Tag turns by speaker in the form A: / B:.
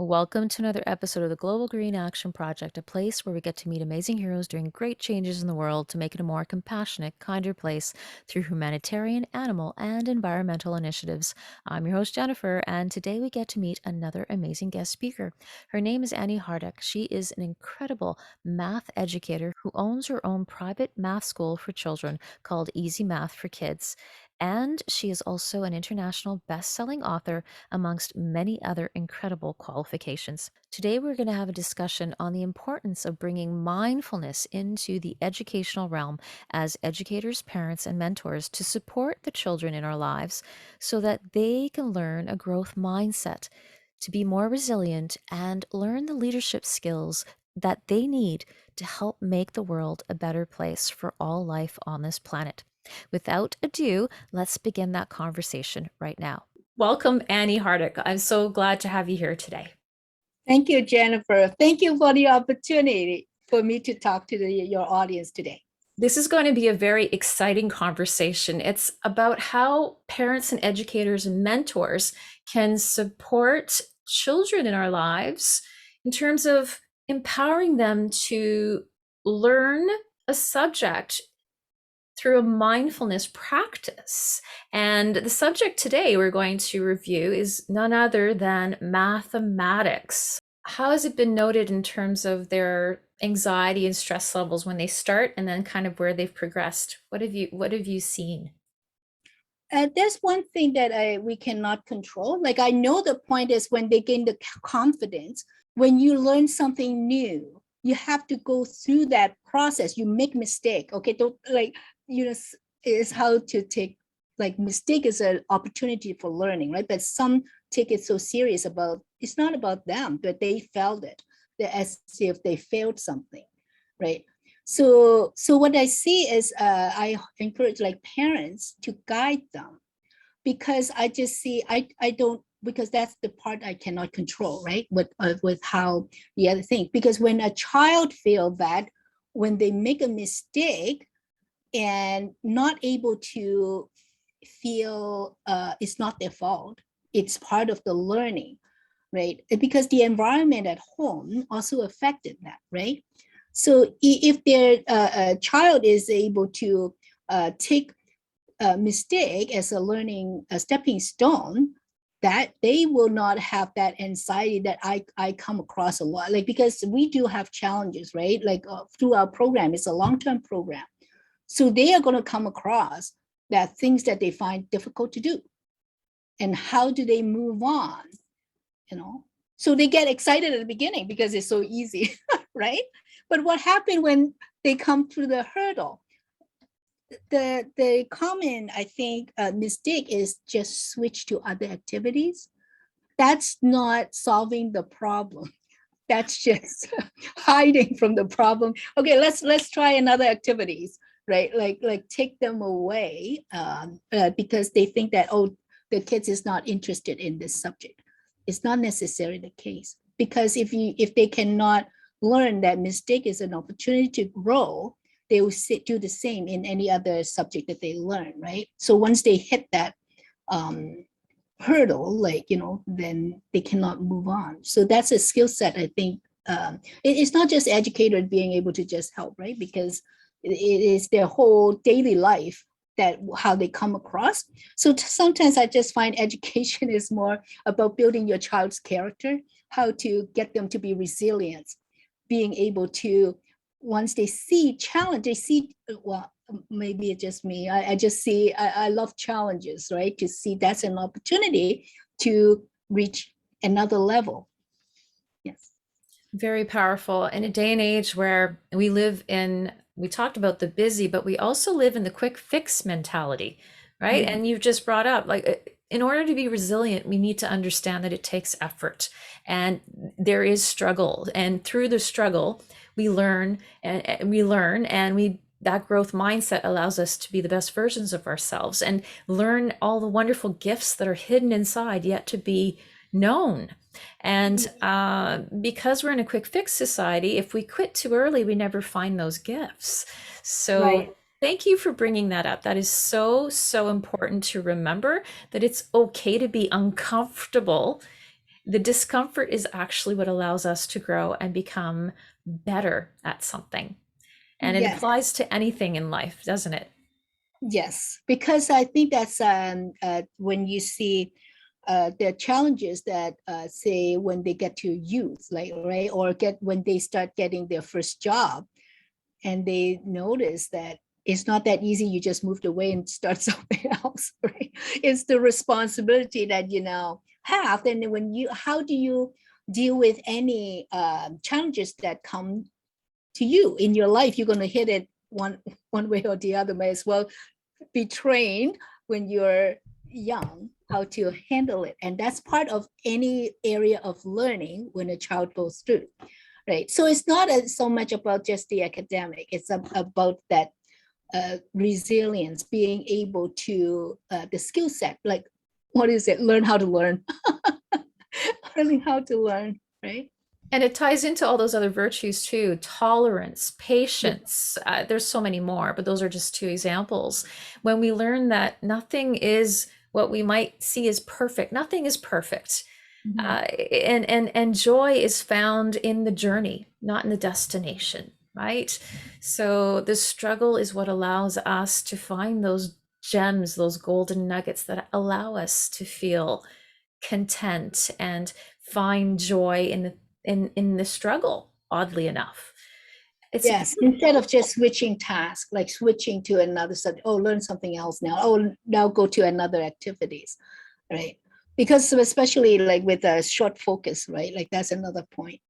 A: Welcome to another episode of the Global Green Action Project, a place where we get to meet amazing heroes doing great changes in the world to make it a more compassionate, kinder place through humanitarian, animal, and environmental initiatives. I'm your host, Jennifer, and today we get to meet another amazing guest speaker. Her name is Annie Hardock. She is an incredible math educator who owns her own private math school for children called Easy Math for Kids. And she is also an international best-selling author amongst many other incredible qualifications. Today, we're going to have a discussion on the importance of bringing mindfulness into the educational realm as educators, parents, and mentors to support the children in our lives so that they can learn a growth mindset, to be more resilient, and learn the leadership skills that they need to help make the world a better place for all life on this planet. Without ado, let's begin that conversation right now. Welcome, Annie Hardock. I'm so glad to have you here today.
B: Thank you, Jennifer. Thank you for the opportunity for me to talk to your audience today.
A: This is going to be a very exciting conversation. It's about how parents and educators and mentors can support children in our lives in terms of empowering them to learn a subject through a mindfulness practice. And the subject today we're going to review is none other than mathematics. How has it been noted in terms of their anxiety and stress levels when they start, and then kind of where they've progressed? What have you seen?
B: There's one thing that we cannot control. Like I know the point is when they gain the confidence, when you learn something new, you have to go through that process. You make mistake, okay? Don't like is how to take like mistake is an opportunity for learning, right? But some take it so serious about it's not about them, but they felt it. They're as if they failed something, right? So what I see is I encourage like parents to guide them because I just see I don't because that's the part I cannot control, right? With how the other thing, because when a child feel that when they make a mistake and not able to feel it's not their fault, it's part of the learning, right? Because the environment at home also affected that, right? So if their child is able to take a mistake as a learning a stepping stone, that they will not have that anxiety that I come across a lot. Like because we do have challenges, right? Like through our program, it's a long-term program. So they are going to come across that things that they find difficult to do. And how do they move on? You know, so they get excited at the beginning because it's so easy, right? But what happened when they come through the hurdle? The common, I think, mistake is just switch to other activities. That's not solving the problem. That's just hiding from the problem. Okay, let's try another activities, right? Like take them away because they think that the kids is not interested in this subject. It's not necessarily the case because if they cannot learn that mistake is an opportunity to grow, they will do the same in any other subject that they learn, right? So once they hit that hurdle, like then they cannot move on. So that's a skill set, I think. It's not just educators being able to just help, right? Because it is their whole daily life that how they come across. So sometimes I just find education is more about building your child's character, how to get them to be resilient, being able to once they see challenge, they see well, maybe it's just me. I just see I love challenges, right? To see that's an opportunity to reach another level. Yes.
A: Very powerful in a day and age where we talked about the busy, but we also live in the quick fix mentality, right?
B: Mm-hmm.
A: And you've just brought up, like, in order to be resilient, we need to understand that it takes effort and there is struggle. And through the struggle, we learn, and that growth mindset allows us to be the best versions of ourselves and learn all the wonderful gifts that are hidden inside yet to be known. And because we're in a quick fix society, if we quit too early, we never find those gifts. So
B: Right.
A: thank you for bringing that up. That is so important to remember, that it's okay to be uncomfortable The discomfort is actually what allows us to grow and become better at something. And it
B: Yes.
A: applies to anything in life, doesn't it?
B: Yes, because I think that's when you see the challenges that say when they get to youth, like right, or get when they start getting their first job, and they notice that it's not that easy. You just moved away and start something else, right? It's the responsibility that you now have, and when you, how do you deal with any challenges that come to you in your life? You're going to hit it one way or the other. May as well be trained when you're young how to handle it, and that's part of any area of learning when a child goes through, right? So it's not so much about just the academic, it's about that resilience, being able to the skill set, like what is it, learn how to learn. Learning how to learn, right?
A: And it ties into all those other virtues too: tolerance,
B: Yeah.
A: patience. There's so many more, but those are just two examples. When we learn that nothing is what we might see as perfect, nothing is perfect.
B: Mhm.
A: And joy is found in the journey, not in the destination, right? So the struggle is what allows us to find those gems, those golden nuggets that allow us to feel content and find joy in the struggle, oddly enough. It's
B: Yes, instead of just switching tasks, like switching to another subject, oh, learn something else now, oh, now go to another activities, right? Because especially like with a short focus, right? Like that's another point.